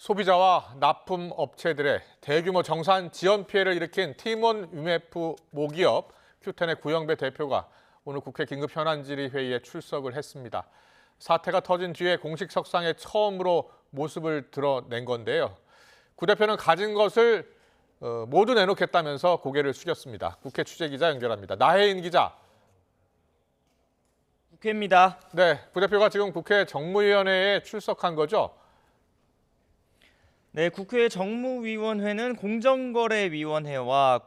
소비자와 납품업체들의 대규모 정산 지연 피해를 일으킨 티몬 위메프 모기업 큐텐의 구영배 대표가 오늘 국회 긴급 현안질의 회의에 출석을 했습니다. 사태가 터진 뒤에 공식 석상에 처음으로 모습을 드러낸 건데요. 구 대표는 가진 것을 모두 내놓겠다면서 고개를 숙였습니다. 국회 취재기자 연결합니다. 나혜인 기자. 국회입니다. 네, 구 대표가 지금 국회 정무위원회에 출석한 거죠? 네, 국회 정무위원회는 공정거래위원회와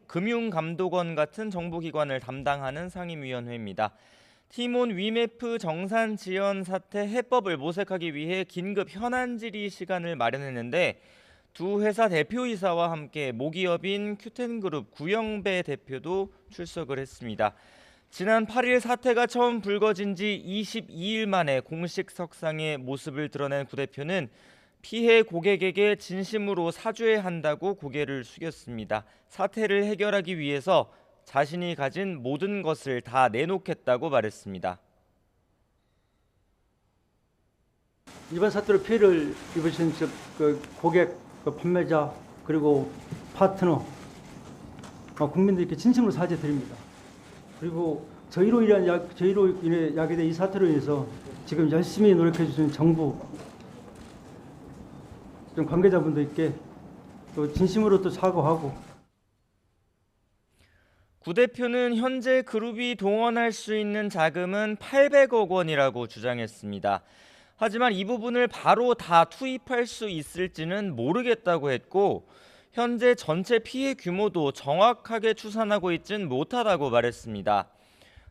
금융감독원 같은 정부기관을 담당하는 상임위원회입니다. 티몬 위메프 정산 지연 사태 해법을 모색하기 위해 긴급 현안 질의 시간을 마련했는데 두 회사 대표이사와 함께 모기업인 큐텐그룹 구영배 대표도 출석을 했습니다. 지난 8일 사태가 처음 불거진 지 22일 만에 공식 석상에 모습을 드러낸 구 대표는 피해 고객에게 진심으로 사죄해야 한다고 고개를 숙였습니다. 사태를 해결하기 위해서 자신이 가진 모든 것을 다 내놓겠다고 말했습니다. 이번 사태로 피해를 입으신 고객, 판매자, 그리고 파트너, 국민들께 진심으로 사죄드립니다. 그리고 저희로 인해 야기된 이 사태로 인해서 지금 열심히 노력해 주신 정부, 좀 관계자분들께 또 진심으로 또 사과하고. 구 대표는 현재 그룹이 동원할 수 있는 자금은 800억 원이라고 주장했습니다. 하지만 이 부분을 바로 다 투입할 수 있을지는 모르겠다고 했고 현재 전체 피해 규모도 정확하게 추산하고 있진 못하다고 말했습니다.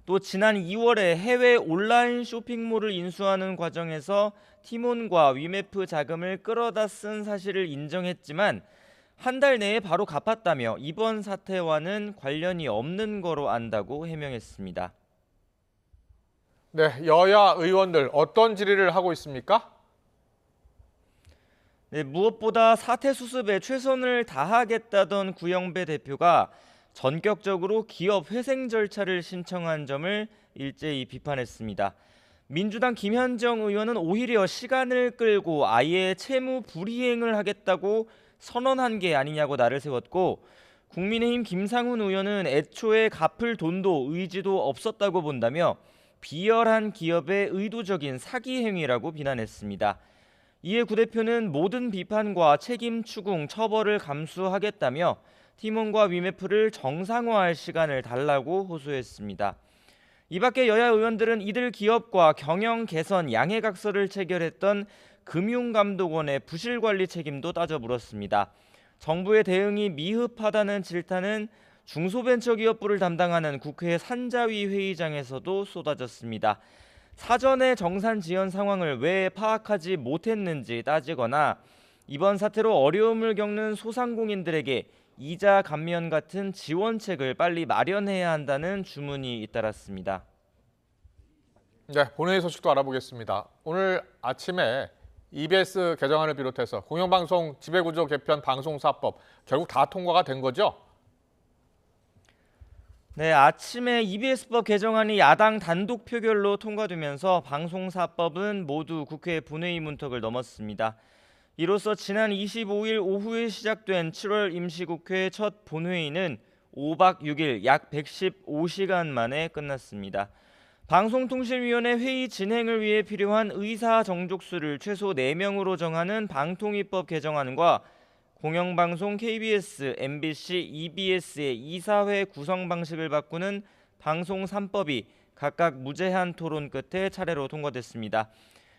또 지난 2월에 해외 온라인 쇼핑몰을 인수하는 과정에서 티몬과 위메프 자금을 끌어다 쓴 사실을 인정했지만 한 달 내에 바로 갚았다며 이번 사태와는 관련이 없는 거로 안다고 해명했습니다. 네, 여야 의원들 어떤 질의를 하고 있습니까? 네, 무엇보다 사태 수습에 최선을 다하겠다던 구영배 대표가 전격적으로 기업 회생 절차를 신청한 점을 일제히 비판했습니다. 민주당 김현정 의원은 오히려 시간을 끌고 아예 채무 불이행을 하겠다고 선언한 게 아니냐고 날을 세웠고 국민의힘 김상훈 의원은 애초에 갚을 돈도 의지도 없었다고 본다며 비열한 기업의 의도적인 사기 행위라고 비난했습니다. 이에 구 대표는 모든 비판과 책임 추궁, 처벌을 감수하겠다며 티몬과 위메프를 정상화할 시간을 달라고 호소했습니다. 이 밖에 여야 의원들은 이들 기업과 경영 개선 양해각서를 체결했던 금융감독원의 부실관리 책임도 따져 물었습니다. 정부의 대응이 미흡하다는 질타는 중소벤처기업부를 담당하는 국회 산자위 회의장에서도 쏟아졌습니다. 사전에 정산 지연 상황을 왜 파악하지 못했는지 따지거나 이번 사태로 어려움을 겪는 소상공인들에게 이자 감면 같은 지원책을 빨리 마련해야 한다는 주문이 잇따랐습니다. 네, 본회의 소식도 알아보겠습니다. 오늘 아침에 EBS 개정안을 비롯해서 공영방송 지배구조 개편 방송사법 결국 다 통과가 된 거죠? 네, 아침에 EBS법 개정안이 야당 단독 표결로 통과되면서 방송사법은 모두 국회 본회의 문턱을 넘었습니다. 이로써 지난 25일 오후에 시작된 7월 임시국회 첫 본회의는 5박 6일 약 115시간 만에 끝났습니다. 방송통신위원회 회의 진행을 위해 필요한 의사 정족수를 최소 4명으로 정하는 방통위법 개정안과 공영방송 KBS, MBC, EBS의 이사회 구성 방식을 바꾸는 방송 3법이 각각 무제한 토론 끝에 차례로 통과됐습니다.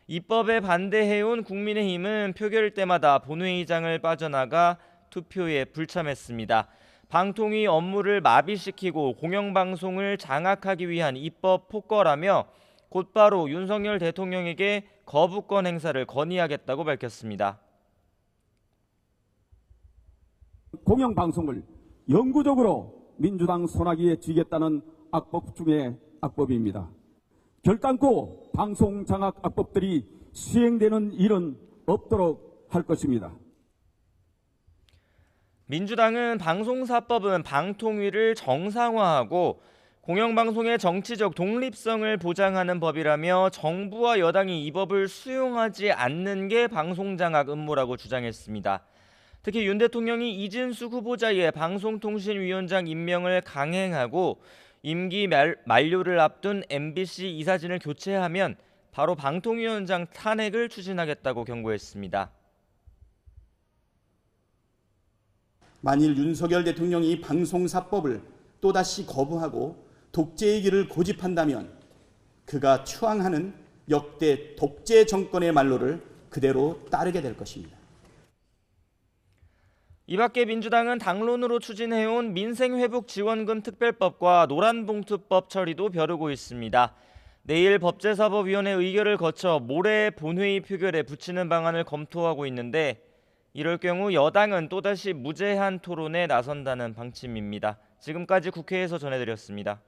입법에 반대해온 국민의힘은 표결 때마다 본회의장을 빠져나가 투표에 불참했습니다. 방통위 업무를 마비시키고 공영방송을 장악하기 위한 입법 폭거라며 곧바로 윤석열 대통령에게 거부권 행사를 건의하겠다고 밝혔습니다. 공영방송을 영구적으로 민주당 손아귀에 쥐겠다는 악법 중의 악법입니다. 결단코 방송 장악 악법들이 수행되는 일은 없도록 할 것입니다. 민주당은 방송사법은 방통위를 정상화하고 공영방송의 정치적 독립성을 보장하는 법이라며 정부와 여당이 이 법을 수용하지 않는 게 방송장악 음모라고 주장했습니다. 특히 윤 대통령이 이진숙 후보자의 방송통신위원장 임명을 강행하고 임기 만료를 앞둔 MBC 이사진을 교체하면 바로 방통위원장 탄핵을 추진하겠다고 경고했습니다. 만일 윤석열 대통령이 방송사법을 또다시 거부하고 독재의 길을 고집한다면 그가 추앙하는 역대 독재 정권의 말로를 그대로 따르게 될 것입니다. 이 밖에 민주당은 당론으로 추진해온 민생회복지원금 특별법과 노란봉투법 처리도 벼르고 있습니다. 내일 법제사법위원회 의결을 거쳐 모레 본회의 표결에 붙이는 방안을 검토하고 있는데 이럴 경우 여당은 또다시 무제한 토론에 나선다는 방침입니다. 지금까지 국회에서 전해드렸습니다.